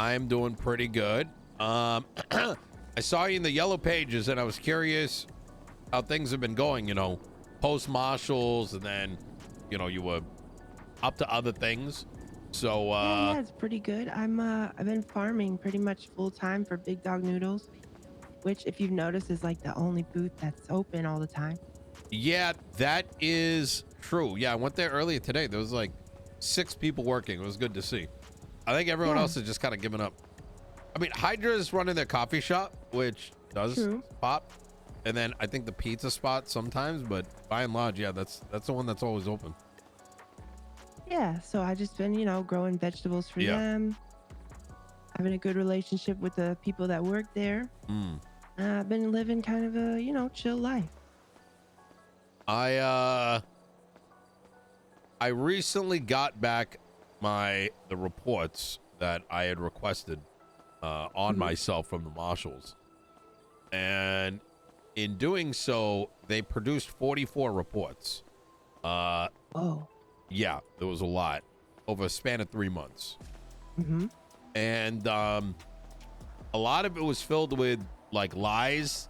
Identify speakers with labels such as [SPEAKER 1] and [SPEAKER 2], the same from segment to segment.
[SPEAKER 1] I'm doing pretty good. I saw you in the yellow pages, and I was curious how things have been going. You know, post Marshalls, and then you were up to other things. So
[SPEAKER 2] Yeah, it's pretty good. I've been farming pretty much full time for Big Dog Noodles, which, if you've noticed, is like the only booth that's open all the time.
[SPEAKER 1] yeah, that is true. Yeah, I went there earlier today. There was like 6 people working. It was good to see. I think everyone else is just kind of giving up. I mean, Hydra's running their coffee shop, which does pop, and then I think the pizza spot sometimes. But by and large, yeah, that's the one that's always open.
[SPEAKER 2] Yeah, so I just been, growing vegetables for them, having a good relationship with the people that work there. I've been living kind of a, chill life.
[SPEAKER 1] I recently got back the reports that I had requested on myself from the Marshals, and in doing so, they produced 44 reports.
[SPEAKER 2] Oh.
[SPEAKER 1] Yeah, there was a lot over a span of 3 months. And a lot of it was filled with like lies,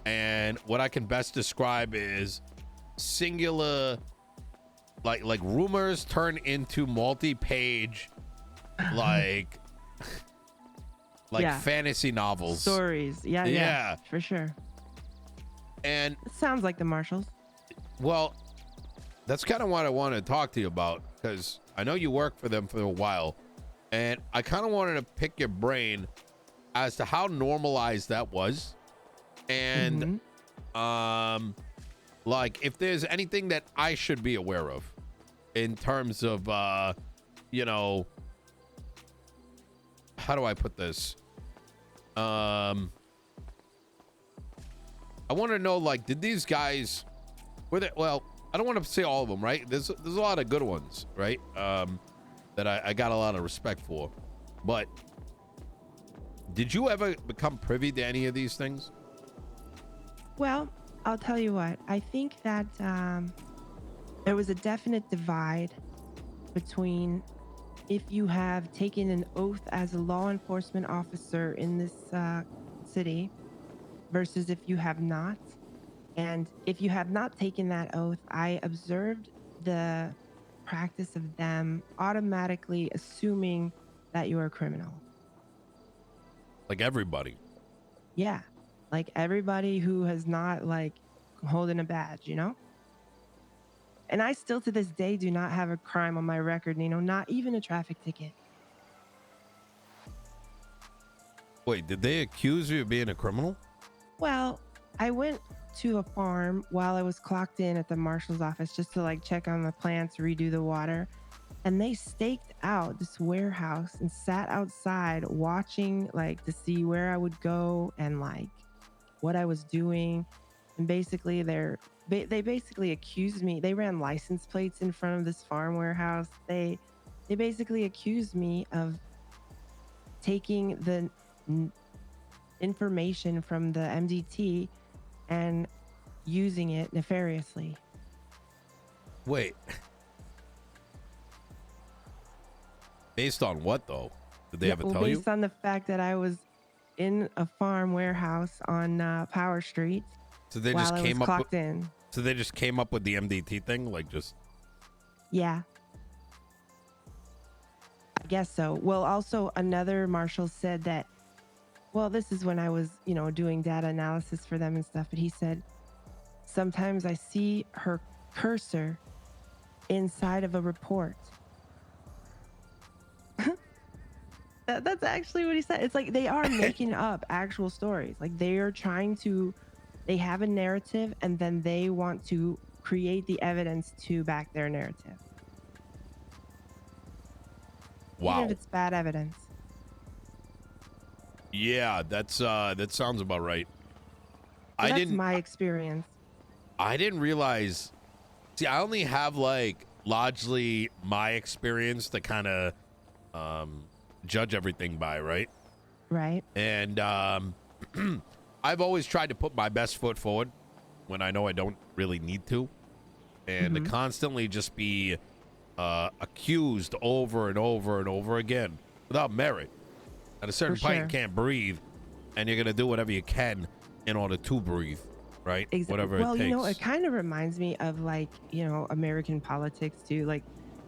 [SPEAKER 1] and what I can best describe is singular, like rumors turn into multi-page like fantasy novels,
[SPEAKER 2] stories. Yeah, for sure.
[SPEAKER 1] And
[SPEAKER 2] it sounds like the Marshalls.
[SPEAKER 1] Well, that's kind of what I want to talk to you about, because I know you worked for them for a while, and I kind of wanted to pick your brain as to how normalized that was, and like if there's anything that I should be aware of in terms of how do I put this? I want to know, like, did these guys I don't want to say all of them, right? There's a lot of good ones, right? That I got a lot of respect for. But did you ever become privy to any of these things?
[SPEAKER 2] Well, I'll tell you what. I think that there was a definite divide between if you have taken an oath as a law enforcement officer in this city versus if you have not. And if you have not taken that oath, I observed the practice of them automatically assuming that you're a criminal.
[SPEAKER 1] Like everybody.
[SPEAKER 2] Yeah. Like everybody who has not like holding a badge, And I still to this day do not have a crime on my record, Nino, not even a traffic ticket.
[SPEAKER 1] Wait, did they accuse you of being a criminal?
[SPEAKER 2] Well, I went to a farm while I was clocked in at the Marshal's office just to like check on the plants, redo the water. And they staked out this warehouse and sat outside watching like to see where I would go and like what I was doing. And basically they basically accused me. They ran license plates in front of this farm warehouse. They basically accused me of taking the information from the MDT and using it nefariously.
[SPEAKER 1] Wait. Based on what, though? Did they ever tell you?
[SPEAKER 2] Based on the fact that I was in a farm warehouse on Power Street.
[SPEAKER 1] So they just came up in. So they just came up with the MDT thing, like just.
[SPEAKER 2] Yeah. I guess so. Well, also another Marshal said that. Well, this is when I was, doing data analysis for them and stuff. But he said, sometimes I see her cursor inside of a report. That's actually what he said. It's like they are making up actual stories. Like they have a narrative and then they want to create the evidence to back their narrative.
[SPEAKER 1] Wow.
[SPEAKER 2] Even if it's bad evidence.
[SPEAKER 1] Yeah, that sounds about right.
[SPEAKER 2] So that's my experience.
[SPEAKER 1] I didn't realize. See, I only have like largely my experience to kind of judge everything by, right?
[SPEAKER 2] Right.
[SPEAKER 1] And I've always tried to put my best foot forward when I know I don't really need to, and to constantly just be accused over and over and over again without merit. At a certain
[SPEAKER 2] For
[SPEAKER 1] point, you
[SPEAKER 2] sure.
[SPEAKER 1] can't breathe, and you're gonna do whatever you can in order to breathe, right? Whatever it
[SPEAKER 2] Well, you know, it
[SPEAKER 1] takes.
[SPEAKER 2] kind of reminds me of like, American politics too. Like,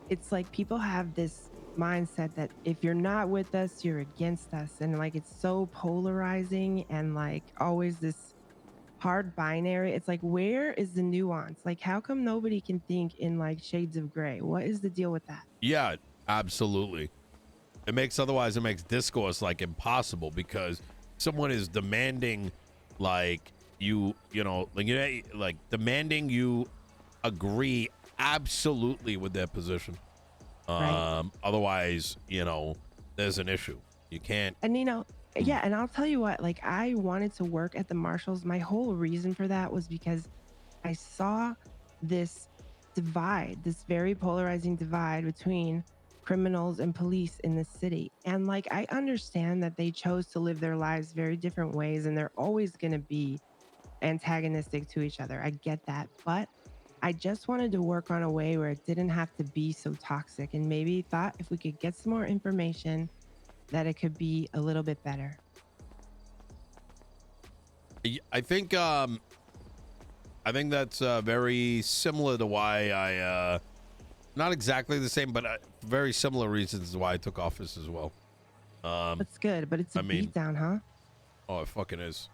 [SPEAKER 2] it's like people have this mindset that if you're not with us, you're against us. And like, it's so polarizing and like always this hard binary. It's like, where is the nuance? Like, how come nobody can think in like shades of gray? What is the deal with that?
[SPEAKER 1] Yeah, absolutely. It makes discourse like impossible because someone is demanding, like like demanding you agree absolutely with their position.
[SPEAKER 2] Right.
[SPEAKER 1] Otherwise, there's an issue. You can't.
[SPEAKER 2] And
[SPEAKER 1] Mm.
[SPEAKER 2] yeah, and I'll tell you what, like I wanted to work at the Marshalls. My whole reason for that was because I saw this divide, this very polarizing divide between criminals and police in the city. And like I understand that they chose to live their lives very different ways and they're always going to be antagonistic to each other. I get that. But I just wanted to work on a way where it didn't have to be so toxic and maybe thought if we could get some more information that it could be a little bit better.
[SPEAKER 1] I think that's very similar to why not exactly the same, but very similar reasons why I took office as well.
[SPEAKER 2] That's good, but it's a
[SPEAKER 1] I mean,
[SPEAKER 2] beatdown, huh?
[SPEAKER 1] oh, it fucking is.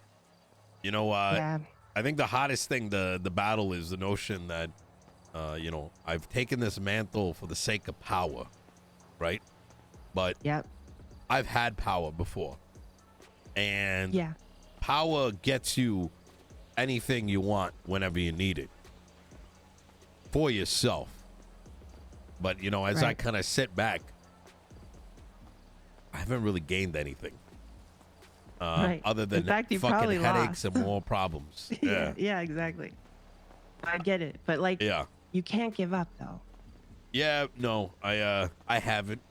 [SPEAKER 2] Yeah.
[SPEAKER 1] I think the hottest thing, the battle is the notion that, I've taken this mantle for the sake of power, right? But
[SPEAKER 2] Yep.
[SPEAKER 1] I've had power before, and
[SPEAKER 2] Yeah.
[SPEAKER 1] power gets you anything you want whenever you need it for yourself. But as I
[SPEAKER 2] Right.
[SPEAKER 1] kind of sit back, I haven't really gained anything
[SPEAKER 2] Right.
[SPEAKER 1] other
[SPEAKER 2] In
[SPEAKER 1] than
[SPEAKER 2] fact, you
[SPEAKER 1] fucking
[SPEAKER 2] probably
[SPEAKER 1] headaches
[SPEAKER 2] lost.
[SPEAKER 1] and more problems.
[SPEAKER 2] Yeah. Yeah. Exactly. I get it, but like,
[SPEAKER 1] Yeah.
[SPEAKER 2] you can't give up though.
[SPEAKER 1] Yeah, no, I haven't.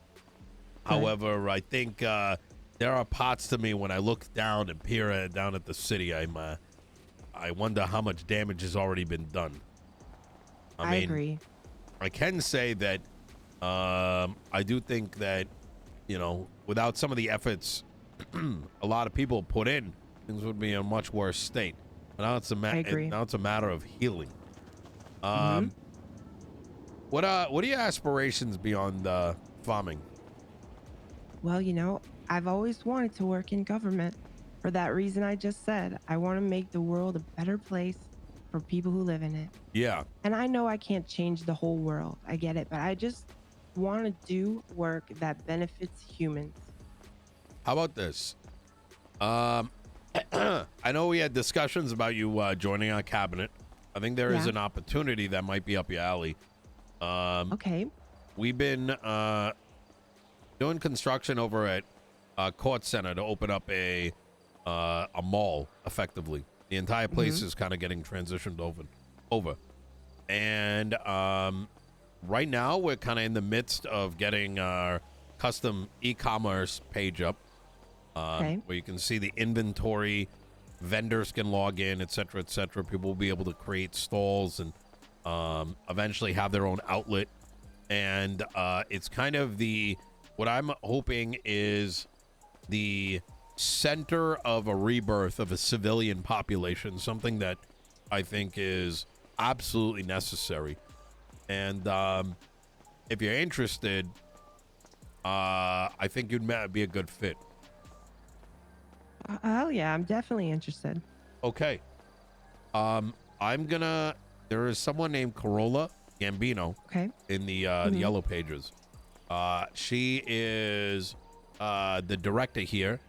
[SPEAKER 2] Good.
[SPEAKER 1] However, I think there are parts to me when I look down and peer down at the city. I wonder how much damage has already been done. I mean,
[SPEAKER 2] agree.
[SPEAKER 1] I can say that I do think that without some of the efforts a lot of people put in, things would be in a much worse state. But now
[SPEAKER 2] I agree.
[SPEAKER 1] now it's a matter of healing.
[SPEAKER 2] Hmm.
[SPEAKER 1] What are your aspirations beyond farming?
[SPEAKER 2] Well, I've always wanted to work in government for that reason I just said. I want to make the world a better place for people who live in it.
[SPEAKER 1] Yeah.
[SPEAKER 2] And I know I can't change the whole world. I get it, but I just want to do work that benefits humans.
[SPEAKER 1] How about this? I know we had discussions about you joining our cabinet. I think there is
[SPEAKER 2] Yeah.
[SPEAKER 1] an opportunity that might be up your alley.
[SPEAKER 2] Okay.
[SPEAKER 1] We've been doing construction over at Court Center to open up a mall, effectively. The entire place is kind of getting transitioned over. And right now, we're kind of in the midst of getting our custom e-commerce page up.
[SPEAKER 2] Okay.
[SPEAKER 1] Where you can see the inventory, vendors can log in, et cetera, et cetera. People will be able to create stalls and eventually have their own outlet. And it's kind of what I'm hoping is the center of a rebirth of a civilian population, something that I think is absolutely necessary. And if you're interested, I think you'd be a good fit.
[SPEAKER 2] Oh yeah, I'm definitely interested.
[SPEAKER 1] Okay. There is someone named Corolla Gambino
[SPEAKER 2] Okay.
[SPEAKER 1] in the yellow pages. She is the director here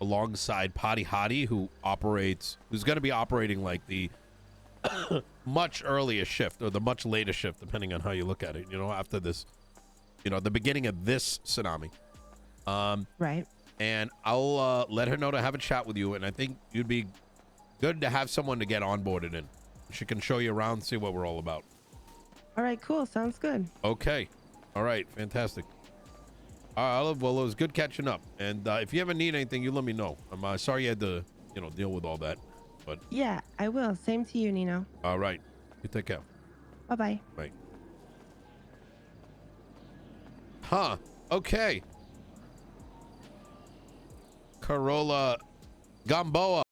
[SPEAKER 1] alongside Potty Hottie, who's going to be operating like the much earlier shift or the much later shift, depending on how you look at it, after this, the beginning of this tsunami.
[SPEAKER 2] Right.
[SPEAKER 1] And I'll let her know to have a chat with you. And I think you'd be good to have someone to get onboarded in. She can show you around, see what we're all about.
[SPEAKER 2] All right, cool. Sounds good.
[SPEAKER 1] Okay. All right. Fantastic. All right, Olive. Well, it was good catching up. And if you ever need anything, you let me know. I'm sorry you had to, deal with all that. But
[SPEAKER 2] Yeah, I will. Same to you, Nino.
[SPEAKER 1] all right. You take care.
[SPEAKER 2] Bye-bye.
[SPEAKER 1] Bye. Huh. Okay. Corolla Gamboa.